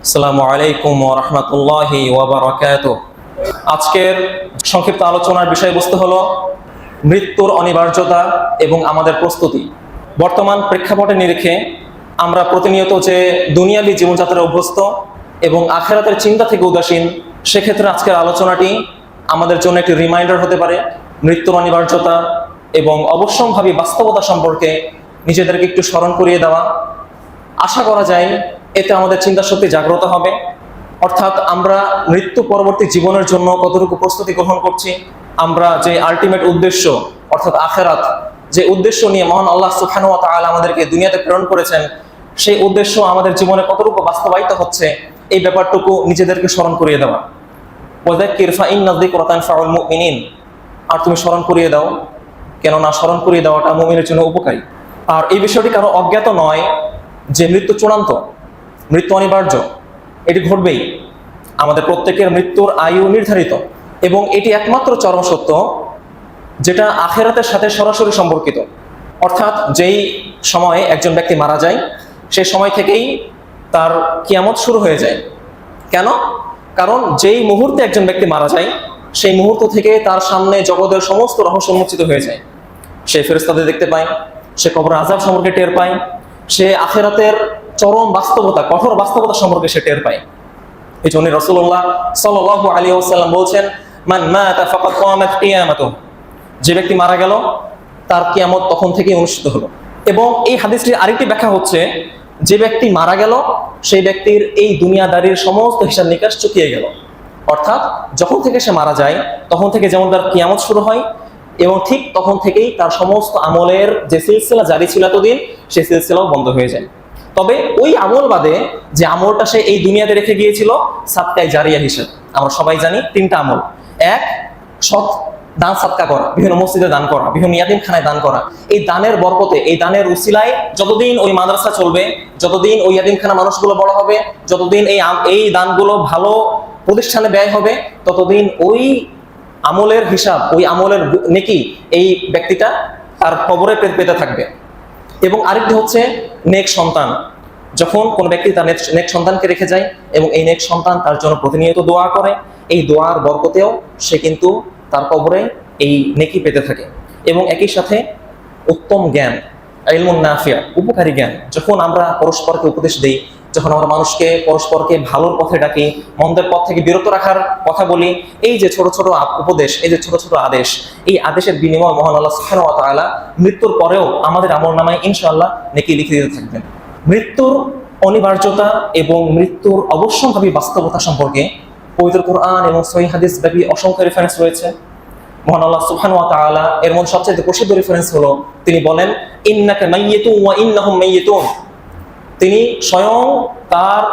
আসসালামু আলাইকুম ওয়া রাহমাতুল্লাহি ওয়া বারাকাতুহু। আজকের সংক্ষিপ্ত আলোচনার বিষয়বস্তু হলো মৃত্যুর অনিবার্যতা এবং আমাদের প্রস্তুতি। বর্তমান প্রেক্ষাপটে নিরিখে আমরা প্রতিনিয়ত যে দুনিয়াবী জীবনযাত্রায় অভ্যস্ত এবং আখিরাতের চিন্তা থেকে উদাসীন, সেক্ষেত্রে আজকের আলোচনাটি আমাদের জন্য একটি রিমাইন্ডার হতে পারে মৃত্যুর অনিবার্যতা এবং অবশ্যম্ভাবী বাস্তবতা সম্পর্কে নিজেদেরকে একটু স্মরণ করিয়ে দেওয়া। আশা করা যায় এতে আমাদের চিন্তা শক্তি জাগ্রত হবে, অর্থাৎ আমরা মৃত্যু পরবর্তী জীবনের জন্য কতটুকু প্রস্তুতি গ্রহণ করছি, আমরা যে আলটিমেট উদ্দেশ্য অর্থাৎ আখিরাত, যে উদ্দেশ্য নিয়ে মহান আল্লাহ সুবহানাহু ওয়া তাআলা আমাদেরকে দুনিয়াতে প্রেরণ করেছেন, সেই উদ্দেশ্য আমাদের জীবনে কতটুকু বাস্তবায়িত হচ্ছে, এই ব্যাপারটুকু নিজেদেরকে স্মরণ করিয়ে দেওয়া। ওয়াযাক্কির ফাইন্না যিকরা তানফাউল মুমিনিন, আর তুমি স্মরণ করিয়ে দাও, কেননা স্মরণ করিয়ে দেওয়াটা মুমিনের জন্য উপকারী। আর এই বিষয়টি কারো অজ্ঞাত নয় যে মৃত্যু চূড়ান্ত, মৃত্যু অনিবার্য, এটি ঘটবেই। আমাদের প্রত্যেকের মৃত্যুর আয়ু নির্ধারিত এবং এটি একমাত্র চরম সত্য যেটা আখিরাতের সাথে সরাসরি সম্পর্কিত। অর্থাৎ যেই সময়ে একজন ব্যক্তি মারা যায়, সেই সময় থেকেই তার কিয়ামত শুরু হয়ে যায়। কেন? কারণ যেই মুহূর্তে একজন ব্যক্তি মারা যায়, সেই মুহূর্ত থেকে তার সামনে জগতের সমস্ত রহস্য উন্মোচিত হয়ে যায়। সে ফেরেশতাদের দেখতে পায়, সে কবরের আযাব সম্পর্কে টের পায়, সে আখিরাতের চরম বাস্তবতা, কঠোর বাস্তবতা সম্পর্কে সে টের পায়। এই জন্য রাসূলুল্লাহ সাল্লাল্লাহু আলাইহি ওয়াসাল্লাম বলছেন, মান মাতা ফাকাদ কামাত কিয়ামাতুহু, যে ব্যক্তি মারা গেল তার কিয়ামত তখন থেকেই অনুষ্ঠিত হলো। এবং এই হাদিসটির আরেকটি ব্যাখ্যা হচ্ছে, যে ব্যক্তি মারা গেল সেই ব্যক্তির এই দুনিয়াদারির সমস্ত হিসাব নিকাশ চুকিয়ে গেল। অর্থাৎ যখন থেকে সে মারা যায় তখন থেকে যেমন তার কিয়ামত শুরু হয় এবং ঠিক তখন থেকেই তার সমস্ত আমলের যে সিলসিলা জারি ছিল এতদিন, সেই সিলসিলাও বন্ধ হয়ে যায়। তবে ওই আমল বাদে যে আমলটা সে এই দুনিয়াতে রেখে গিয়েছিল, সাদকায়ে জারিয়া হিসেবে, আমরা সবাই জানি তিনটা আমল। এক, সৎ দান সাদকা করা, বিভিন্ন মসজিদে দান করা, বিভিন্ন ইয়াতিমখানায় দান করা। এই দানের বরকতে, এই দানের উসিলায় যতদিন ওই মাদ্রাসা চলবে, যতদিন ওই ইয়াতিমখানা মানুষগুলো বড় হবে, যতদিন এই দানগুলো ভালো প্রতিষ্ঠানে ব্যয় হবে, ততদিন ওই আমলের হিসাব, ওই আমলের নেকি এই ব্যক্তিটা তার কবরে পেতে থাকবে। এবং আরেকটি হচ্ছে নেক সন্তান। যখন কোনো ব্যক্তি তার নেক সন্তানকে রেখে যায় এবং এই নেক সন্তান তার জন্য প্রতিনিয়ত দোয়া করে, এই দোয়ার বরকতেও সে কিন্তু তার কবরে এই নেকি পেতে থাকে। এবং একই সাথে উত্তম জ্ঞান, ইলমুন নাফিয়া, উপকারী জ্ঞান, যখন আমরা পরস্পরকে উপদেশ দিই, যখন আমরা মানুষকে পরস্পরকে ভালোর পথে ডাকি, মন্দের পথ থেকে বিরত রাখার কথা বলি, এই যে ছোট ছোট উপদেশ, এই যে ছোট ছোট আদেশ, এই আদেশের বিনিময় মহান আল্লাহ সুবহানাহু ওয়া তাআলা মৃত্যুর পরেও আমাদের আমলনামায় ইনশাআল্লাহ নেকি লিখে দিতে থাকবেন। মৃত্যুর অনিবার্যতা এবং মৃত্যুর অবশ্যম্ভাবী বাস্তবতা সম্পর্কে পবিত্র কোরআন এবং সহিহ হাদিস ব্যাপী অসংখ্য রেফারেন্স রয়েছে। মহান আল্লাহ সুবহানাহু ওয়া তাআলা এর মধ্যে সবচেয়ে প্রসিদ্ধ রেফারেন্স হলো, তিনি বলেন, ইন্নাকা মাইয়িতুন ওয়া ইন্নাহুম মাইয়িতুন। তিনি স্বয়ং তার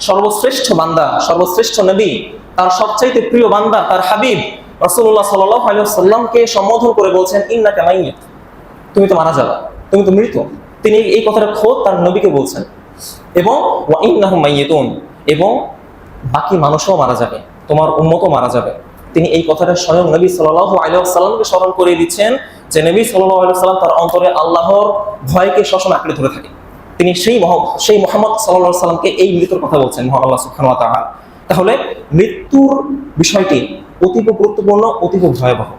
সর্বশ্রেষ্ঠ বান্দা, সর্বশ্রেষ্ঠ নবী, তার সবচাইতে প্রিয় বান্দা, তার হাবিব রাসূলুল্লাহ সাল্লাল্লাহু আলাইহি ওয়াসাল্লামকে সম্বোধন করে বলছেন, ইন্নাকা মাইয়িত, তুমি তো মারা যাবে, তুমি তো মৃত। তিনি এই কথাটা খোদ তার নবীকে বলছেন। এবং ওয়া ইন্নাহুম মাইয়িতুন, এবং বাকি মানুষও মারা যাবে, তোমার উম্মতও মারা যাবে। তিনি এই কথাটা স্বয়ং নবী সাল্লাল্লাহু আলাইহি ওয়াসাল্লামকে স্মরণ করিয়ে দিচ্ছেন যে নবী সাল্লাল্লাহু আলাইহি ওয়াসাল্লাম তার অন্তরে আল্লাহর ভয়কে সবসময় আঁকড়ে ধরে থাকে। তিনি সেই মুহাম্মদ সাল্লাল্লাহু আলাইহি ওয়াসাল্লামকে এই মৃত্যুর কথা বলছেন মহান আল্লাহ সুবহানাহু ওয়া তাআলা। তাহলে মৃত্যুর বিষয়টি অতীব গুরুত্বপূর্ণ, অতীব ভয়াবহ।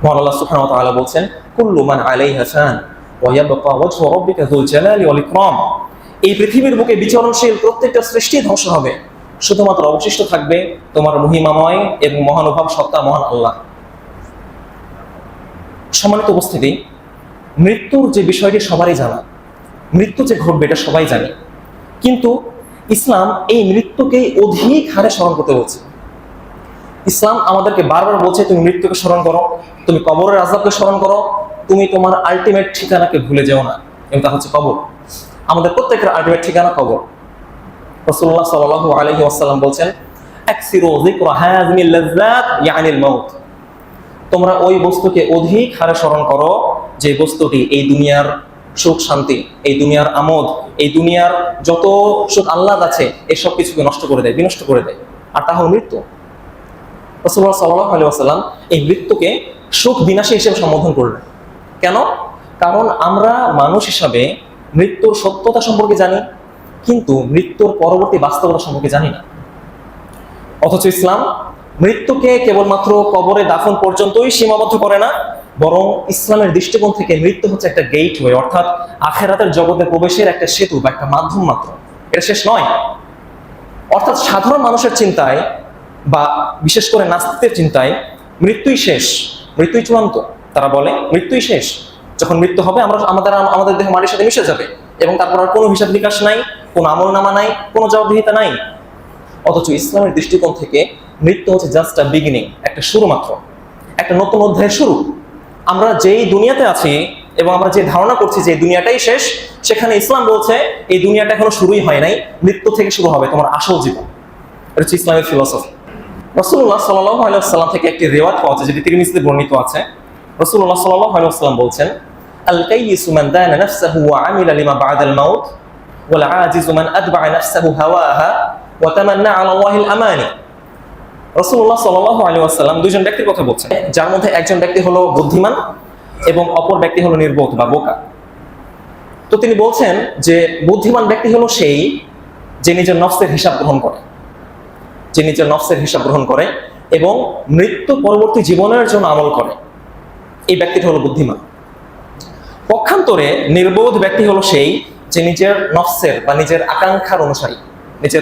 মহান আল্লাহ সুবহানাহু ওয়া তাআলা বলছেন, কুল্লু মান আলাইহা ফান ওয়া ইয়াবকা ওয়াজহু রাব্বিকা যুল জালালি ওয়াল ইকরাম। এই পৃথিবীর বুকে বিচরণশীল প্রত্যেকটা সৃষ্টি ধ্বংস হবে, শুধুমাত্র অবশিষ্ট থাকবে তোমার মহিমাময় এবং মহানুভব সত্তা মহান আল্লাহ। সম্মানিত উপস্থিতি, মৃত্যুর যে বিষয়টি সবারই জানা, মৃত্যু যে ঘটবে এটা সবাই জানে, কিন্তু ইসলাম এই মৃত্যুকেই অধিক হারে স্মরণ করতে বলছে। ইসলাম আমাদেরকে বারবার বলছে, তুমি মৃত্যুকে স্মরণ করো, তুমি কবরের আযাবকে স্মরণ করো, তুমি তোমার আলটিমেট ঠিকানাকে ভুলে যেও না, এবং তা হচ্ছে কবর। আমাদের প্রত্যেকের আলটিমেট ঠিকানা কবর। রাসূলুল্লাহ সাল্লাল্লাহু আলাইহি ওয়াসাল্লাম বলছেন, আকসিরু যিকরা হাযিহিল লাযযাত ইয়ানিল মাউত, তোমরা ওই বস্তুকে অধিক হারে স্মরণ করো যে বস্তুটি এই দুনিয়ার সুখ শান্তি, এই দুনিয়ার আমোদ, এই দুনিয়ার যত সুখ আহ্লাদ আছে, এই সব কিছুকে নষ্ট করে দেয়, বিনষ্ট করে দেয়, আর তা হলো মৃত্যু। রাসূলুল্লাহ সাল্লাল্লাহু আলাইহি ওয়াসাল্লাম এই মৃত্যুকে সুখ বিনাশী হিসেবে সম্বোধন করলেন। কেন? কারণ আমরা মানুষ হিসাবে মৃত্যুর সত্যতা সম্পর্কে জানি, কিন্তু মৃত্যুর পরবর্তী বাস্তবতা সম্পর্কে জানি না। অথচ ইসলাম মৃত্যুকে কেবলমাত্র কবরে দাফন পর্যন্তই সীমাবদ্ধ করে না, বরং ইসলামের দৃষ্টিকোণ থেকে মৃত্যু হচ্ছে একটা গেটওয়ে, অর্থাৎ আখেরাতের জগতে প্রবেশের একটা সেতু বা একটা মাধ্যম মাত্র, এটা শেষ নয়। অর্থাৎ সাধারণ মানুষের চিন্তায় বা বিশেষ করে নাস্তিকদের চিন্তায় মৃত্যুই শেষ, মৃত্যুই চূড়ান্ত। তারা বলে মৃত্যুই শেষ, যখন মৃত্যু হবে আমাদের দেহ মাটির সাথে মিশে যাবে এবং তারপর আর কোনো হিসাব নিকাশ নাই, কোনো আমলনামা নাই, কোনো জবাবদিহিতা নাই। অথচ ইসলামের দৃষ্টিকোণ থেকে মৃত্যু হচ্ছে জাস্ট আ বিগিনিং, একটা শুরু মাত্র, একটা নতুন অধ্যায়ের শুরু। আমরা যেই দুনিয়াতে আছি এবং আমরা যে ধারণা করছি যে দুনিয়াটাই শেষ, সেখানে ইসলাম বলছে এই দুনিয়াটা এখনো শুরুই হয় নাই, মৃত্যু থেকে শুরু হবে তোমার আসল জীবন। এটা হচ্ছে ইসলামের ফিলোসফি। রাসূলুল্লাহ সাল্লাল্লাহু আলাইহি ওয়াসাল্লাম থেকে একটি রিওয়ায়াত পাওয়া যায়, যেটি তিরমিজিতে বর্ণিত আছে। রাসূলুল্লাহ সাল্লাল্লাহু আলাইহি ওয়াসাল্লাম বলছেন, আল কাইয়িসু মান দানা নাফসাহু ওয়া আমিলা লিমা বা'দাল মাউত ওয়াল আজিজু মান আতবা'a নাফসাহু হাওয়াহা ওয়া তামান্না আলা আল্লাহিল আমানি। রাসূলুল্লাহ সাল্লাল্লাহু আলাইহি ওয়াসাল্লাম দুইজন ব্যক্তির কথা বলছেন, যার মধ্যে একজন ব্যক্তি হলো বুদ্ধিমান এবং অপর ব্যক্তি হলো নির্বোধ বা বোকা। তো তিনি বলছেন যে বুদ্ধিমান ব্যক্তি হলো সেই যে নিজের নফসের হিসাব গ্রহণ করে, যে নিজের নফসের হিসাব গ্রহণ করে এবং মৃত্যু পরবর্তী জীবনের জন্য আমল করে, এই ব্যক্তিটা হলো বুদ্ধিমান। পক্ষান্তরে নির্বোধ ব্যক্তি হলো সেই যে নিজের নফসের বা নিজের আকাঙ্ক্ষার অনুসারী, নিজের